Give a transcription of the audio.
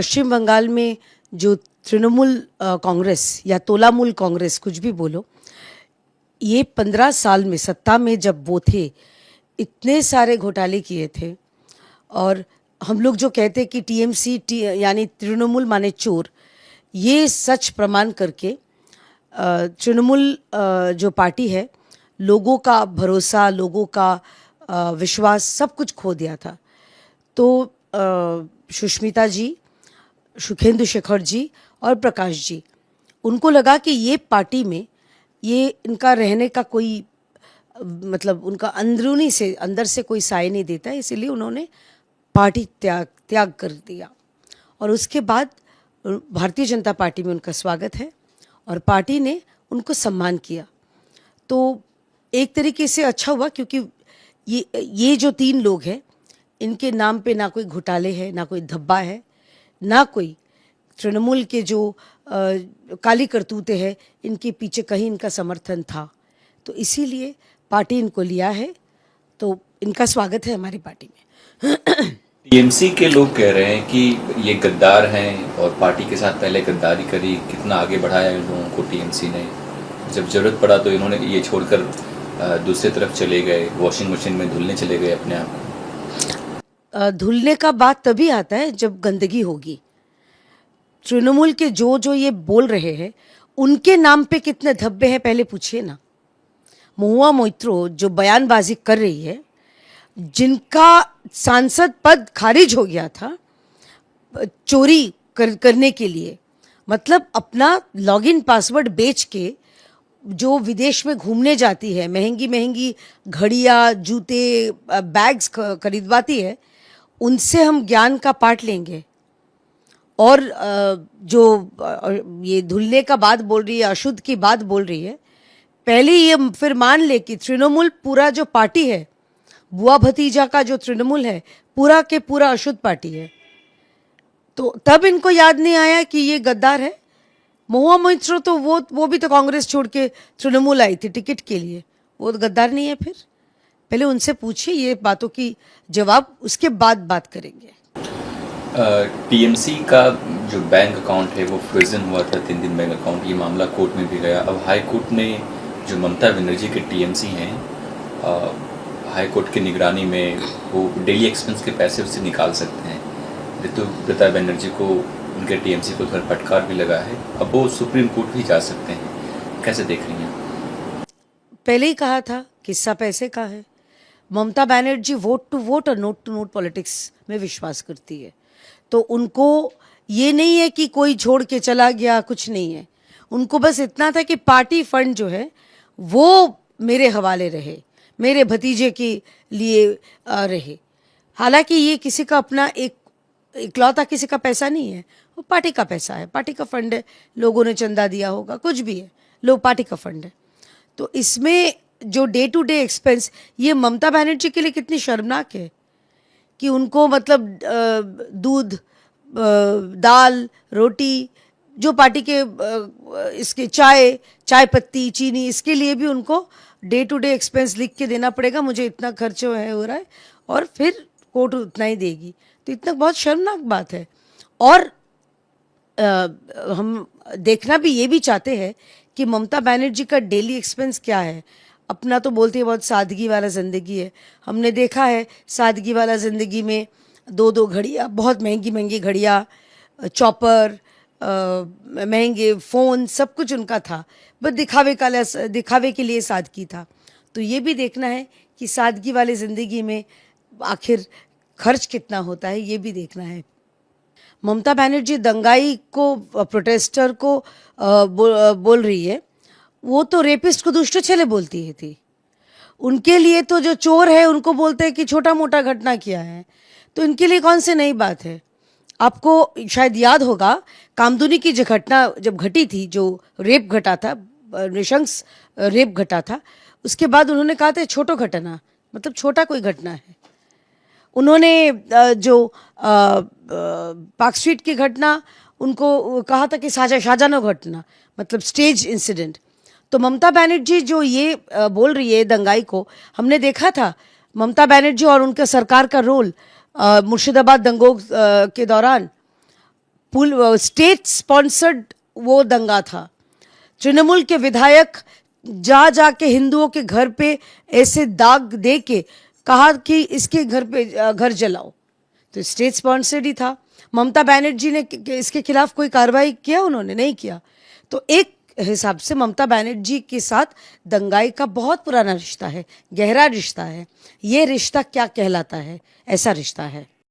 पश्चिम बंगाल में जो तृणमूल कांग्रेस या तोलामूल कांग्रेस कुछ भी बोलो, ये 15 साल में सत्ता में जब वो थे इतने सारे घोटाले किए थे। और हम लोग जो कहते कि टीएमसी यानी तृणमूल माने चोर, ये सच प्रमाण करके तृणमूल जो पार्टी है, लोगों का भरोसा, लोगों का विश्वास सब कुछ खो दिया था। तो सुष्मिता जी, सुखेंदु शेखर जी और प्रकाश जी, उनको लगा कि ये पार्टी में ये इनका रहने का कोई मतलब उनका अंदरूनी से अंदर से कोई साय नहीं देता, इसीलिए उन्होंने पार्टी त्याग कर दिया। और उसके बाद भारतीय जनता पार्टी में उनका स्वागत है और पार्टी ने उनको सम्मान किया। तो एक तरीके से अच्छा हुआ, क्योंकि ये जो 3 लोग हैं, इनके नाम पे ना कोई घोटाले है, ना कोई धब्बा है, ना कोई तृणमूल के जो काली करतूतें हैं, इनके पीछे कहीं इनका समर्थन था। तो इसीलिए पार्टी इनको लिया है, तो इनका स्वागत है हमारी पार्टी में। टीएमसी के लोग कह रहे हैं कि ये गद्दार हैं और पार्टी के साथ पहले गद्दारी करी, कितना आगे बढ़ाया इन लोगों को टीएमसी ने, जब जरूरत पड़ा तो इन्होंने ये छोड़कर दूसरी तरफ चले गए, वॉशिंग मशीन में धुलने चले गए अपने आप को। धुलने का बात तभी आता है जब गंदगी होगी। तृणमूल के जो ये बोल रहे हैं, उनके नाम पे कितने धब्बे हैं पहले पूछिए ना। महुआ मोइत्रो जो बयानबाजी कर रही है, जिनका सांसद पद खारिज हो गया था चोरी करने के लिए, मतलब अपना लॉगिन पासवर्ड बेच के जो विदेश में घूमने जाती है, महंगी महंगी घड़ियाँ, जूते, बैग्स खरीदवाती है, उनसे हम ज्ञान का पाठ लेंगे। और जो ये धुलने का बात बोल रही है, अशुद्ध की बात बोल रही है, पहले ये फिर मान ले कि तृणमूल पूरा जो पार्टी है, बुआ भतीजा का जो तृणमूल है, पूरा के पूरा अशुद्ध पार्टी है। तो तब इनको याद नहीं आया कि ये गद्दार है। महुआ मोइत्रो तो वो भी तो कांग्रेस छोड़ के तृणमूल आई थी टिकट के लिए, वो गद्दार नहीं है। फिर पहले उनसे पूछिए ये बातों की जवाब, उसके बाद बात करेंगे। टीएमसी का जो बैंक अकाउंट है वो फ्रोजन हुआ था, 3 दिन बैंक अकाउंट, ये मामला कोर्ट में भी गया। अब हाई कोर्ट ने जो ममता बनर्जी के टीएमसी हैं, हाई कोर्ट की निगरानी में वो डेली एक्सपेंस के पैसे उससे निकाल सकते हैं। ऋतुव्रता बनर्जी को, उनके टीएमसी को थोड़ा फटकार भी लगा है, अब वो सुप्रीम कोर्ट भी जा सकते हैं। कैसे देख रही हैं? पहले ही कहा था किस्सा पैसे का है। Mamata Banerjee vote to vote और नोट टू नोट पॉलिटिक्स में विश्वास करती है। तो उनको ये नहीं है कि कोई छोड़ के चला गया, कुछ नहीं है। उनको बस इतना था कि पार्टी फंड जो है वो मेरे हवाले रहे, मेरे भतीजे के लिए रहे। हालांकि ये किसी का अपना इकलौता किसी का पैसा नहीं है, वो पार्टी का पैसा है, पार्टी का फंड है, लोगों ने चंदा दिया होगा, कुछ भी है, लोग पार्टी का फंड है। तो इसमें जो डे टू डे एक्सपेंस, ये ममता बनर्जी के लिए कितनी शर्मनाक है कि उनको मतलब दूध, दाल, रोटी, जो पार्टी के इसके चाय पत्ती, चीनी, इसके लिए भी उनको डे टू डे एक्सपेंस लिख के देना पड़ेगा, मुझे इतना खर्च हो रहा है, और फिर कोर्ट उतना ही देगी। तो इतना बहुत शर्मनाक बात है। और हम देखना भी ये भी चाहते हैं कि ममता बनर्जी का डेली एक्सपेंस क्या है। अपना तो बोलते हैं बहुत सादगी वाला ज़िंदगी है, हमने देखा है सादगी वाला ज़िंदगी में 2-2 घड़ियाँ, बहुत महंगी महंगी घड़ियाँ, चॉपर, महंगे फ़ोन, सब कुछ उनका था, बस दिखावे के लिए सादगी था। तो ये भी देखना है कि सादगी वाली ज़िंदगी में आखिर खर्च कितना होता है, ये भी देखना है। ममता बनर्जी दंगाई को, प्रोटेस्टर को बोल रही है, वो तो रेपिस्ट को दुष्ट छेले बोलती है थी। उनके लिए तो जो चोर है उनको बोलते हैं कि छोटा मोटा घटना किया है, तो इनके लिए कौन सी नई बात है। आपको शायद याद होगा कामदुनी की जो घटना जब घटी थी, जो रेप घटा था, नृशंस रेप घटा था, उसके बाद उन्होंने कहा था छोटो घटना, मतलब छोटा कोई घटना है। उन्होंने जो पार्क स्ट्रीट की घटना, उनको कहा था कि शाहजहां घटना, मतलब स्टेज इंसिडेंट। तो ममता बनर्जी जो ये बोल रही है दंगाई को, हमने देखा था ममता बनर्जी और उनके सरकार का रोल मुर्शिदाबाद दंगों के दौरान स्टेट स्पॉन्सर्ड वो दंगा था। तृणमूल के विधायक जा जाके हिंदुओं के घर पे ऐसे दाग दे के कहा कि इसके घर पे घर जलाओ, तो स्टेट स्पॉन्सर्ड ही था। ममता बनर्जी ने इसके खिलाफ कोई कार्रवाई किया? उन्होंने नहीं किया। तो एक हिसाब से ममता बनर्जी के साथ दंगाई का बहुत पुराना रिश्ता है, गहरा रिश्ता है। ये रिश्ता क्या कहलाता है? ऐसा रिश्ता है।